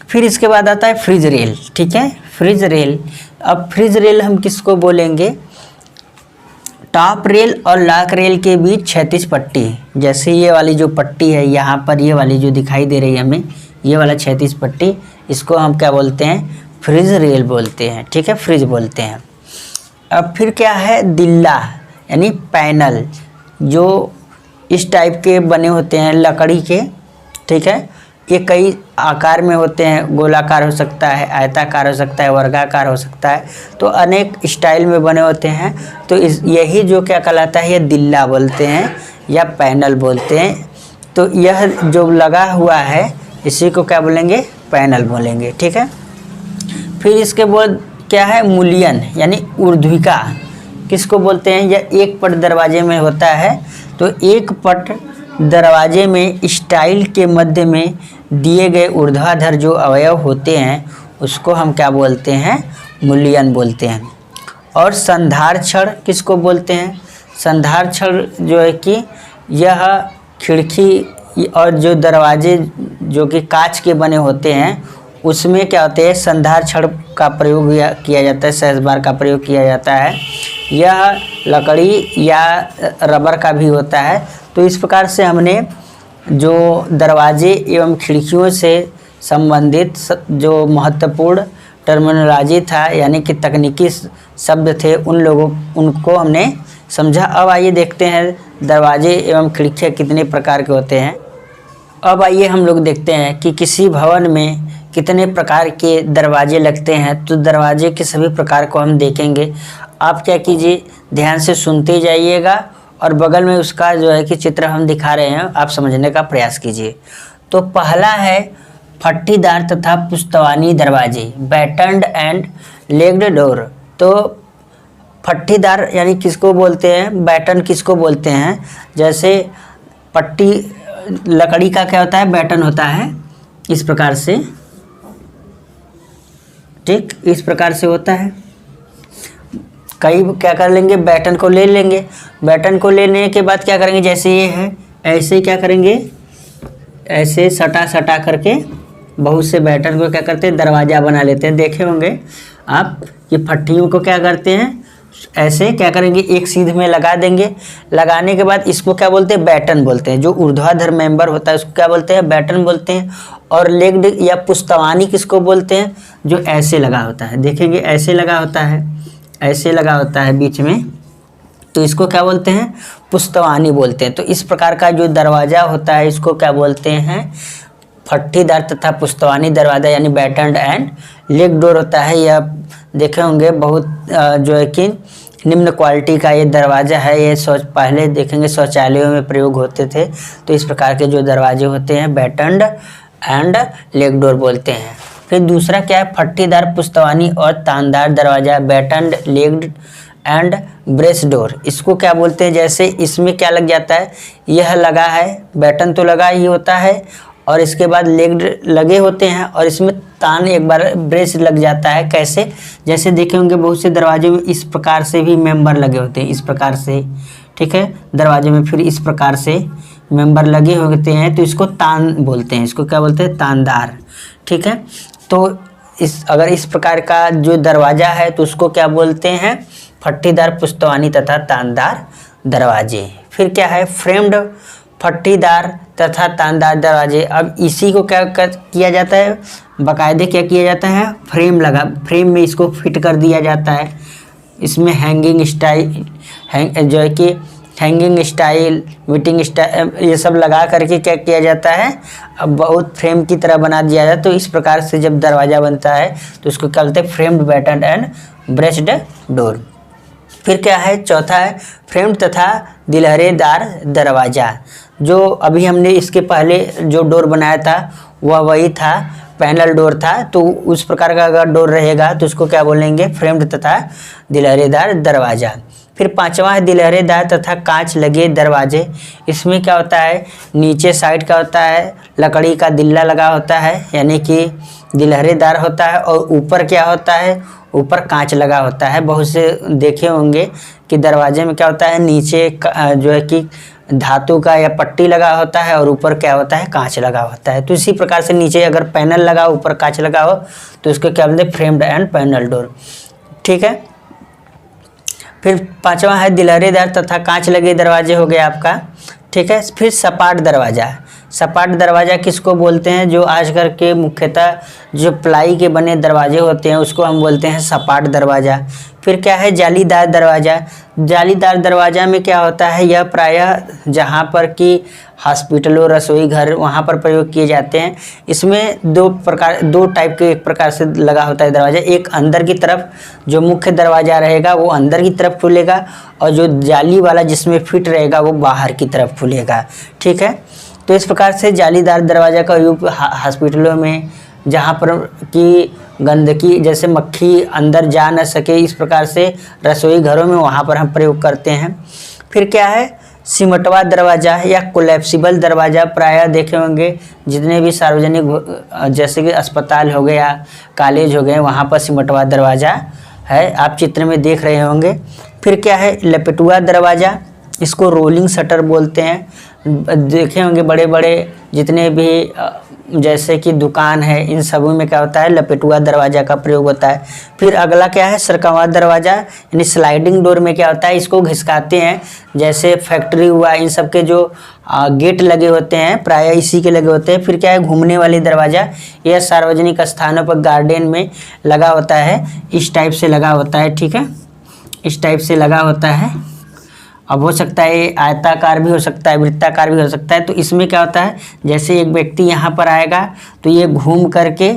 फिर इसके बाद आता है फ्रिज रेल, ठीक है, फ्रिज रेल। अब फ्रिज रेल हम किसको बोलेंगे, टॉप रेल और लॉक रेल के बीच क्षैतिज पट्टी, जैसे ये वाली जो पट्टी है यहाँ पर, ये वाली जो दिखाई दे रही है हमें, ये वाला क्षैतिज पट्टी, इसको हम क्या बोलते हैं, फ्रिज रेल बोलते हैं, ठीक है, फ्रिज बोलते हैं। अब फिर क्या है, दिल्ला यानी पैनल, जो इस टाइप के बने होते हैं लकड़ी के, ठीक है। ये कई आकार में होते हैं, गोलाकार हो सकता है, आयताकार हो सकता है, वर्गाकार हो सकता है, तो अनेक स्टाइल में बने होते हैं। तो यही जो क्या कहलाता है, ये दिल्ला बोलते हैं या पैनल बोलते हैं। तो यह जो लगा हुआ है इसी को क्या बोलेंगे, पैनल बोलेंगे, ठीक है। फिर इसके बाद क्या है, मुलियन यानी ऊर्ध्विका, किसको बोलते हैं, यह एक पट दरवाजे में होता है। तो एक पट दरवाजे में स्टाइल के मध्य में दिए गए ऊर्ध्वाधर जो अवयव होते हैं उसको हम क्या बोलते हैं, मुलियन बोलते हैं। और संधार छड़ किसको बोलते हैं, संधार छड़ जो है कि यह खिड़की और जो दरवाजे जो कि कांच के बने होते हैं उसमें क्या होते हैं, संधार छड़ का प्रयोग किया जाता है, सहज बार का प्रयोग किया जाता है। यह लकड़ी या रबर का भी होता है। तो इस प्रकार से हमने जो दरवाजे एवं खिड़कियों से संबंधित जो महत्वपूर्ण टर्मिनोलॉजी था, यानी कि तकनीकी शब्द थे, उनको हमने समझा। अब आइए देखते हैं दरवाजे एवं खिड़कियाँ कितने प्रकार के होते हैं। अब आइए हम लोग देखते हैं कि किसी भवन में कितने प्रकार के दरवाजे लगते हैं। तो दरवाजे के सभी प्रकार को हम देखेंगे। आप क्या कीजिए, ध्यान से सुनते जाइएगा और बगल में उसका जो है कि चित्र हम दिखा रहे हैं, आप समझने का प्रयास कीजिए। तो पहला है फट्टीदार तथा पुस्तवानी दरवाजे, बैटन्ड एंड लेग्ड डोर। तो फट्टीदार यानी किसको बोलते हैं, बैटन किसको बोलते हैं, जैसे पट्टी लकड़ी का क्या होता है, बैटन होता है इस प्रकार से, ठीक, इस प्रकार से होता है। कई क्या कर लेंगे, बैटन को ले लेंगे, बैटन को लेने के बाद क्या करेंगे, जैसे ये है ऐसे क्या करेंगे, ऐसे सटा करके बहुत से बैटन को क्या करते हैं, दरवाज़ा बना लेते हैं। देखे होंगे आप, ये फट्टियों को क्या करते हैं, ऐसे क्या करेंगे, एक सीध में लगा देंगे। लगाने के बाद इसको क्या बोलते हैं, बैटन बोलते हैं। जो ऊर्ध्वाधर मेंबर होता है उसको क्या बोलते हैं, बैटन बोलते हैं। और लेग्ड या पुस्तवानी किसको बोलते हैं, जो ऐसे लगा होता है, देखेंगे ऐसे लगा होता है, ऐसे लगा होता है बीच में, तो इसको क्या बोलते हैं, पुस्तवानी बोलते हैं। तो इस प्रकार का जो दरवाज़ा होता है इसको क्या बोलते हैं, फट्टीदार तथा पुस्तवानी दरवाज़ा यानी बैटन्ड एंड लेग डोर होता है। यह देखे होंगे बहुत जो है कि निम्न क्वालिटी का ये दरवाज़ा है। ये पहले देखेंगे शौचालयों में प्रयोग होते थे। तो इस प्रकार के जो दरवाजे होते हैं बैटन्ड एंड लेग डोर बोलते हैं। फिर दूसरा क्या है, फट्टीदार पुस्तवानी और तानदार दरवाज़ा, बैटन्ड लेग्ड एंड ब्रेस डोर। इसको क्या बोलते हैं, जैसे इसमें क्या लग जाता है, यह लगा है, बैटन तो लगा ही होता है और इसके बाद लेग्ड लगे होते हैं और इसमें तान एक बार ब्रेस लग जाता है। कैसे, जैसे देखे होंगे बहुत से दरवाजे में इस प्रकार से भी मेंबर लगे होते हैं, इस प्रकार से, ठीक है, दरवाजे में फिर इस प्रकार से मेंबर लगे होते हैं, तो इसको तान बोलते हैं। इसको क्या बोलते हैं, तानदार, ठीक है। तो अगर इस प्रकार का जो दरवाज़ा है तो उसको क्या बोलते हैं, फट्टीदार पुस्तवानी तथा तानदार दरवाजे। फिर क्या है, फ्रेम्ड फट्टीदार तथा तानदार दरवाजे। अब इसी को क्या किया जाता है, बाकायदे क्या किया जाता है, फ्रेम में इसको फिट कर दिया जाता है। इसमें हैंगिंग स्टाइल, मीटिंग स्टाइल, ये सब लगा करके क्या किया जाता है, अब बहुत फ्रेम की तरह बना दिया जाता है। तो इस प्रकार से जब दरवाज़ा बनता है तो उसको क्या बोलते हैं, framed batten and braced door. फिर क्या है, चौथा है फ्रेम्ड तथा दिलहरेदार दरवाज़ा। जो अभी हमने इसके पहले जो डोर बनाया था वह वही था, पैनल डोर था। तो उस प्रकार का अगर डोर रहेगा तो उसको क्या बोलेंगे, फ्रेम्ड तथा दिलहरेदार दरवाज़ा। फिर पांचवा है दिलहरेदार तथा कांच लगे दरवाजे। इसमें क्या होता है, नीचे साइड का होता है लकड़ी का दिल्ला लगा होता है, यानी कि दिलहरेदार होता है, और ऊपर क्या होता है, ऊपर कांच लगा होता है। बहुत से देखे होंगे कि दरवाजे में क्या होता है, नीचे जो है कि धातु का या पट्टी लगा होता है और ऊपर क्या होता है, कांच लगा होता है। तो इसी प्रकार से नीचे अगर पैनल लगा हो, ऊपर कांच लगा हो, तो उसको क्या बोलते हैं, फ्रेम्ड एंड पैनल डोर। ठीक है। फिर पांचवा है दिलहरेदार तथा कांच लगे दरवाजे हो गए आपका। ठीक है। फिर सपाट दरवाज़ा। सपाट दरवाज़ा किसको बोलते हैं, जो आज करके मुख्यतः जो प्लाई के बने दरवाजे होते हैं उसको हम बोलते हैं सपाट दरवाज़ा। फिर क्या है, जालीदार दरवाज़ा। जालीदार दरवाज़ा में क्या होता है, यह प्रायः जहाँ पर कि हॉस्पिटलों, रसोई घर, वहाँ पर प्रयोग किए जाते हैं। इसमें दो टाइप के एक प्रकार से लगा होता है दरवाज़ा। एक अंदर की तरफ जो मुख्य दरवाज़ा रहेगा वो अंदर की तरफ खुलेगा, और जो जाली वाला जिसमें फिट रहेगा वो बाहर की तरफ खुलेगा। ठीक है। तो इस प्रकार से जालीदार दरवाज़ा का उपयोग हॉस्पिटलों में, जहाँ पर कि गंदगी जैसे मक्खी अंदर जा न सके, इस प्रकार से रसोई घरों में वहाँ पर हम प्रयोग करते हैं। फिर क्या है, सिमटवा दरवाज़ा या कोलैप्सिबल दरवाज़ा। प्रायः देखे होंगे जितने भी सार्वजनिक जैसे कि अस्पताल हो गया, कॉलेज हो गए, वहाँ पर सिमटवा दरवाज़ा है, आप चित्र में देख रहे होंगे। फिर क्या है, लपेटुआ दरवाज़ा, इसको रोलिंग शटर बोलते हैं। देखे होंगे बड़े बड़े जितने भी जैसे कि दुकान है, इन सभी में क्या होता है, लपेटुआ दरवाज़ा का प्रयोग होता है। फिर अगला क्या है, सरकवा दरवाज़ा, यानी स्लाइडिंग डोर में क्या होता है, इसको घिसकाते हैं। जैसे फैक्ट्री हुआ, इन सब के जो गेट लगे होते हैं प्रायः इसी के लगे होते हैं। फिर क्या है, घूमने वाली दरवाज़ा, यह सार्वजनिक स्थानों पर गार्डन में लगा होता है, इस टाइप से लगा होता है। ठीक है, इस टाइप से लगा होता है। अब हो सकता है ये आयताकार भी हो सकता है, वृत्ताकार भी हो सकता है। तो इसमें क्या होता है, जैसे एक व्यक्ति यहाँ पर आएगा तो ये घूम करके,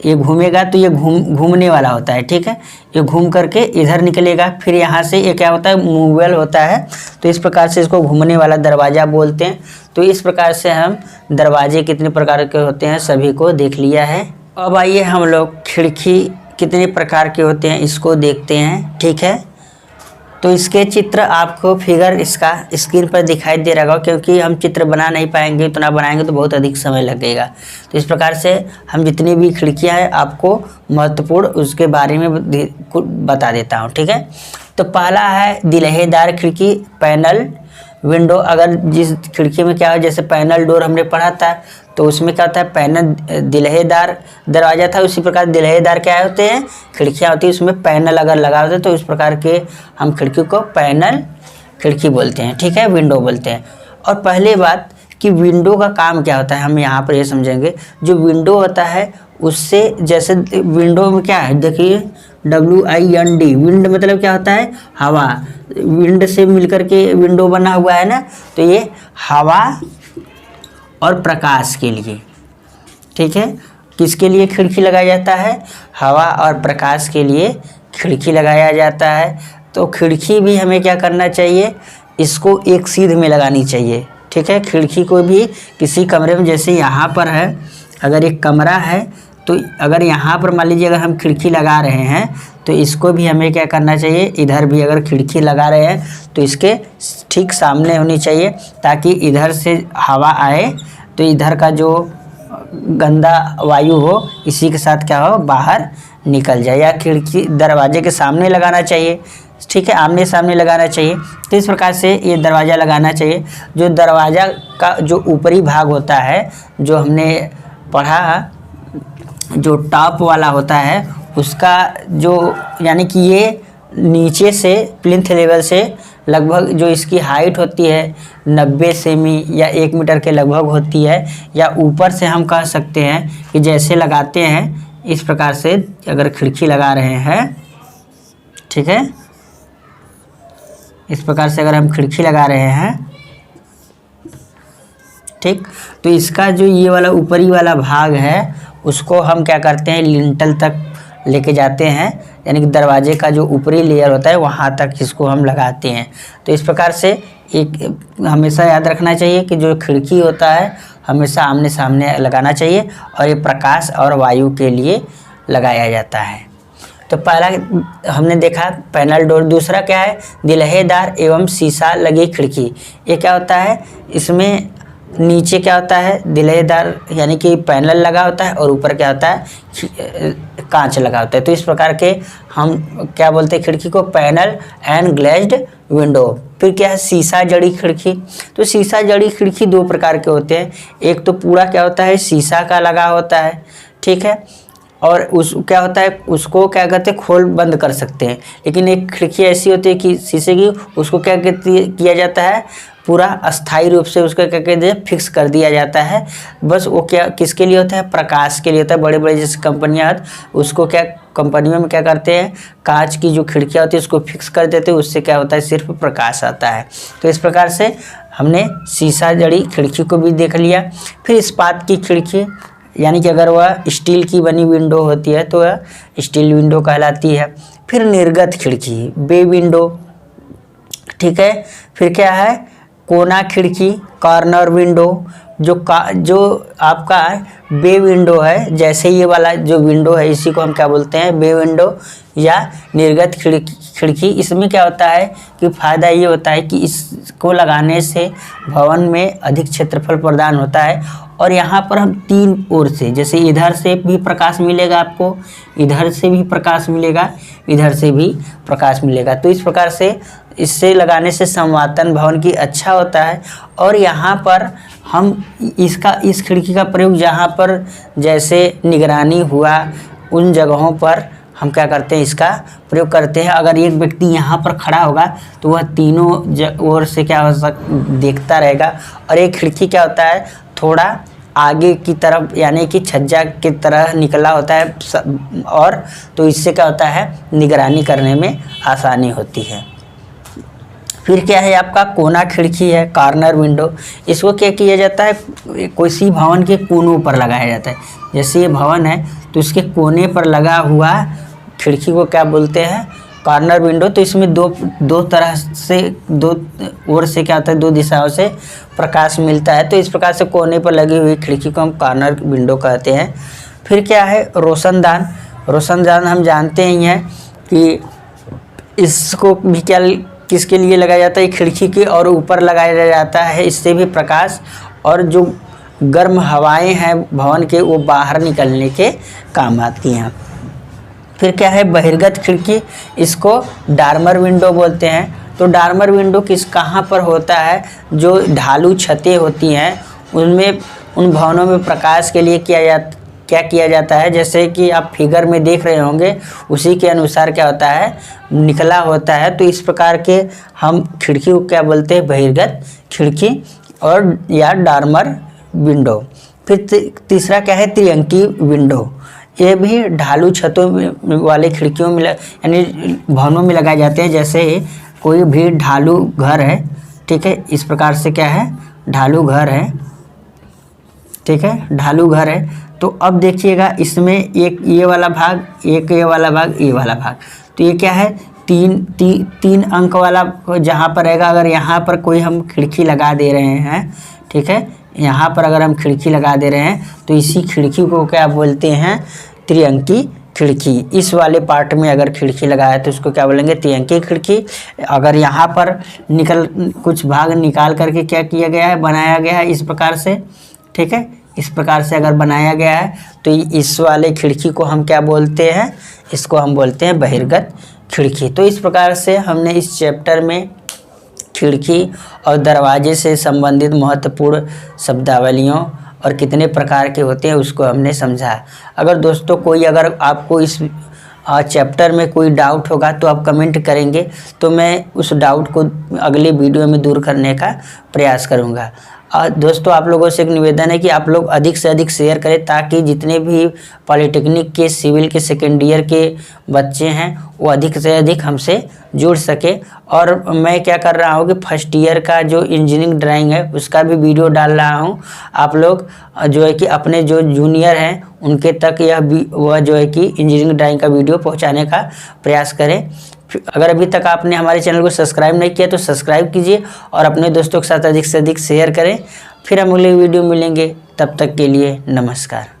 ये घूमेगा तो ये घूमने वाला होता है। ठीक है, ये घूम करके इधर निकलेगा, फिर यहाँ से ये क्या होता है, मूवेबल होता है। तो इस प्रकार से इसको घूमने वाला दरवाज़ा बोलते हैं। तो इस प्रकार से हम दरवाजे कितने प्रकार के होते हैं सभी को देख लिया है। अब आइए हम लोग खिड़की कितने प्रकार के होते हैं इसको देखते हैं। ठीक है, तो इसके चित्र आपको फिगर इसका स्क्रीन पर दिखाई दे रहा होगा, क्योंकि हम चित्र बना नहीं पाएंगे, उतना बनाएंगे तो बहुत अधिक समय लगेगा। तो इस प्रकार से हम जितनी भी खिड़कियां हैं आपको महत्वपूर्ण उसके बारे में बता देता हूं। ठीक है, तो पहला है दिलहेदार खिड़की, पैनल विंडो। अगर जिस खिड़की में क्या है, जैसे पैनल डोर हमने पढ़ा था, तो उसमें क्या होता है, पैनल दिलहेदार दरवाज़ा था, उसी प्रकार दिलहेदार क्या होते हैं, खिड़कियाँ होती है, उसमें पैनल अगर लगा होता है तो इस प्रकार के हम खिड़की को पैनल खिड़की बोलते हैं। ठीक है, विंडो बोलते हैं। और पहले बात कि विंडो का काम क्या होता है, हम यहाँ पर ये समझेंगे। जो विंडो होता है उससे, जैसे विंडो में क्या है, देखिए WIND, विंड मतलब क्या होता है, हवा। विंड से मिलकर के विंडो बना हुआ है ना, तो ये हवा और प्रकाश के लिए। ठीक है, किसके लिए खिड़की लगाया जाता है, हवा और प्रकाश के लिए खिड़की लगाया जाता है। तो खिड़की भी हमें क्या करना चाहिए, इसको एक सीध में लगानी चाहिए। ठीक है, खिड़की को भी किसी कमरे में, जैसे यहाँ पर है, अगर एक कमरा है तो अगर यहाँ पर मान लीजिए अगर हम खिड़की लगा रहे हैं तो इसको भी हमें क्या करना चाहिए, इधर भी अगर खिड़की लगा रहे हैं तो इसके ठीक सामने होनी चाहिए, ताकि इधर से हवा आए तो इधर का जो गंदा वायु हो इसी के साथ क्या हो, बाहर निकल जाए। या खिड़की दरवाजे के सामने लगाना चाहिए। ठीक है, आमने सामने लगाना चाहिए। तो इस प्रकार से ये दरवाज़ा लगाना चाहिए। जो दरवाज़ा का जो ऊपरी भाग होता है, जो हमने पढ़ा, जो टॉप वाला होता है उसका जो, यानी कि ये नीचे से प्लिंथ लेवल से लगभग जो इसकी हाइट होती है 90 सेमी या 1 मीटर के लगभग होती है, या ऊपर से हम कह सकते हैं कि जैसे लगाते हैं इस प्रकार से अगर खिड़की लगा रहे हैं, ठीक है, इस प्रकार से अगर हम खिड़की लगा रहे हैं, ठीक, तो इसका जो ये वाला ऊपरी वाला भाग है उसको हम क्या करते हैं, लिंटल तक लेके जाते हैं, यानी कि दरवाजे का जो ऊपरी लेयर होता है वहाँ तक इसको हम लगाते हैं। तो इस प्रकार से एक हमेशा याद रखना चाहिए कि जो खिड़की होता है हमेशा आमने सामने लगाना चाहिए, और ये प्रकाश और वायु के लिए लगाया जाता है। तो पहला हमने देखा पैनल डोर। दूसरा क्या है, दिल्हेदार एवं शीशा लगी खिड़की। ये क्या होता है, इसमें नीचे क्या होता है, दिल्हेदार यानी कि पैनल लगा होता है और ऊपर क्या होता है, कांच लगा होता है। तो इस प्रकार के हम क्या बोलते हैं खिड़की को, पैनल एंड ग्लेज्ड विंडो। फिर क्या है, शीशा जड़ी खिड़की। तो शीशा जड़ी खिड़की दो प्रकार के होते हैं, एक तो पूरा क्या होता है शीशा का लगा होता है, ठीक है, और उस क्या होता है उसको क्या कहते हैं खोल बंद कर सकते हैं। लेकिन एक खिड़की ऐसी होती है कि शीशे की, उसको क्या किया जाता है, पूरा अस्थायी रूप से उसका क्या कहते हैं फिक्स कर दिया जाता है। बस वो क्या किसके लिए होता है, प्रकाश के लिए होता है। बड़े बड़े जैसे कंपनियाँ उसको क्या कंपनियों में क्या करते हैं, कांच की जो खिड़कियाँ होती है उसको फिक्स कर देते हैं, उससे क्या होता है सिर्फ प्रकाश आता है। तो इस प्रकार से हमने शीशा जड़ी खिड़की को भी देख लिया। फिर इस्पात की खिड़की, यानी कि अगर वह स्टील की बनी विंडो होती है तो वह स्टील विंडो कहलाती है। फिर निर्गत खिड़की, बे विंडो, ठीक है। फिर क्या है, कोना खिड़की, कॉर्नर विंडो। जो आपका बे विंडो है, जैसे ये वाला जो विंडो है इसी को हम क्या बोलते हैं, बे विंडो या निर्गत खिड़की। इसमें क्या होता है कि फ़ायदा ये होता है कि इसको लगाने से भवन में अधिक क्षेत्रफल प्रदान होता है, और यहाँ पर हम तीन ओर से, जैसे इधर से भी प्रकाश मिलेगा आपको, इधर से भी प्रकाश मिलेगा, इधर से भी प्रकाश मिलेगा। तो इस प्रकार से इससे लगाने से संवातन भवन की अच्छा होता है। और यहाँ पर हम इस खिड़की का प्रयोग जहाँ पर जैसे निगरानी हुआ उन जगहों पर हम क्या करते हैं, इसका प्रयोग करते हैं। अगर एक व्यक्ति यहाँ पर खड़ा होगा तो वह तीनों ओर से क्या हो देखता रहेगा। और एक खिड़की क्या होता है, थोड़ा आगे की तरफ यानी कि छज्जा की तरह निकला होता है, और तो इससे क्या होता है निगरानी करने में आसानी होती है। फिर क्या है आपका कोना खिड़की है, कॉर्नर विंडो। इसको क्या किया जाता है, किसी भवन के कोनों पर लगाया जाता है। जैसे ये भवन है तो इसके कोने पर लगा हुआ खिड़की को क्या बोलते हैं, कॉर्नर विंडो। तो इसमें दो तरह से, दो ओर से क्या होता है, दो दिशाओं से प्रकाश मिलता है। तो इस प्रकार से कोने पर लगी हुई खिड़की को हम कॉर्नर विंडो कहते हैं। फिर क्या है, रोशनदान। रोशनदान हम जानते ही हैं कि इसको भी क्या किसके लिए लगाया जाता है, खिड़की के और ऊपर लगाया जाता है, इससे भी प्रकाश और जो गर्म हवाएं हैं भवन के वो बाहर निकलने के काम आती हैं। फिर क्या है, बहिर्गत खिड़की, इसको डार्मर विंडो बोलते हैं। तो डार्मर विंडो कहाँ पर होता है, जो ढालू छतें होती हैं उनमें, उन भवनों में प्रकाश के लिए क्या किया जाता है, जैसे कि आप फिगर में देख रहे होंगे उसी के अनुसार क्या होता है निकला होता है। तो इस प्रकार के हम खिड़की को क्या बोलते हैं, बहिर्गत खिड़की और या डार्मर विंडो। फिर तीसरा क्या है, त्रिअंकी विंडो। ये भी ढालू छतों वाले खिड़कियों में यानी भवनों में लगाए जाते हैं। जैसे कोई भी ढालू घर है, ठीक है, इस प्रकार से क्या है ढालू घर है, ठीक है, ढालू घर है। तो अब देखिएगा इसमें एक ये वाला भाग, एक ये वाला भाग, ये वाला भाग। तो ये क्या है, तीन अंक वाला जहाँ पर रहेगा। अगर यहाँ पर कोई हम खिड़की लगा दे रहे हैं, ठीक है, यहाँ पर अगर हम खिड़की लगा दे रहे हैं तो इसी खिड़की को क्या बोलते हैं, त्रिअंकी खिड़की। इस वाले पार्ट में अगर खिड़की लगाया तो उसको क्या बोलेंगे, त्रिअंकी खिड़की। अगर यहाँ पर कुछ भाग निकाल करके क्या किया गया है, बनाया गया है इस प्रकार से, ठीक है, इस प्रकार से अगर बनाया गया है तो इस वाले खिड़की को हम क्या बोलते हैं, इसको हम बोलते हैं बहिर्गत खिड़की। तो इस प्रकार से हमने इस चैप्टर में खिड़की और दरवाजे से संबंधित महत्वपूर्ण शब्दावलियों और कितने प्रकार के होते हैं उसको हमने समझा। अगर दोस्तों कोई अगर आपको इस चैप्टर में कोई डाउट होगा तो आप कमेंट करेंगे, तो मैं उस डाउट को अगले वीडियो में दूर करने का प्रयास करूँगा। दोस्तों, आप लोगों से एक निवेदन है कि आप लोग अधिक से अधिक शेयर करें, ताकि जितने भी पॉलिटेक्निक के, सिविल के सेकेंड ईयर के बच्चे हैं वो अधिक से अधिक हमसे जुड़ सके। और मैं क्या कर रहा हूँ कि फर्स्ट ईयर का जो इंजीनियरिंग ड्राइंग है उसका भी वीडियो डाल रहा हूँ। आप लोग जो है कि अपने जो जूनियर हैं उनके तक वह जो है कि इंजीनियरिंग ड्राइंग का वीडियो पहुँचाने का प्रयास करें। अगर अभी तक आपने हमारे चैनल को सब्सक्राइब नहीं किया तो सब्सक्राइब कीजिए और अपने दोस्तों के साथ अधिक से अधिक शेयर करें। फिर हम अगले वीडियो मिलेंगे, तब तक के लिए नमस्कार।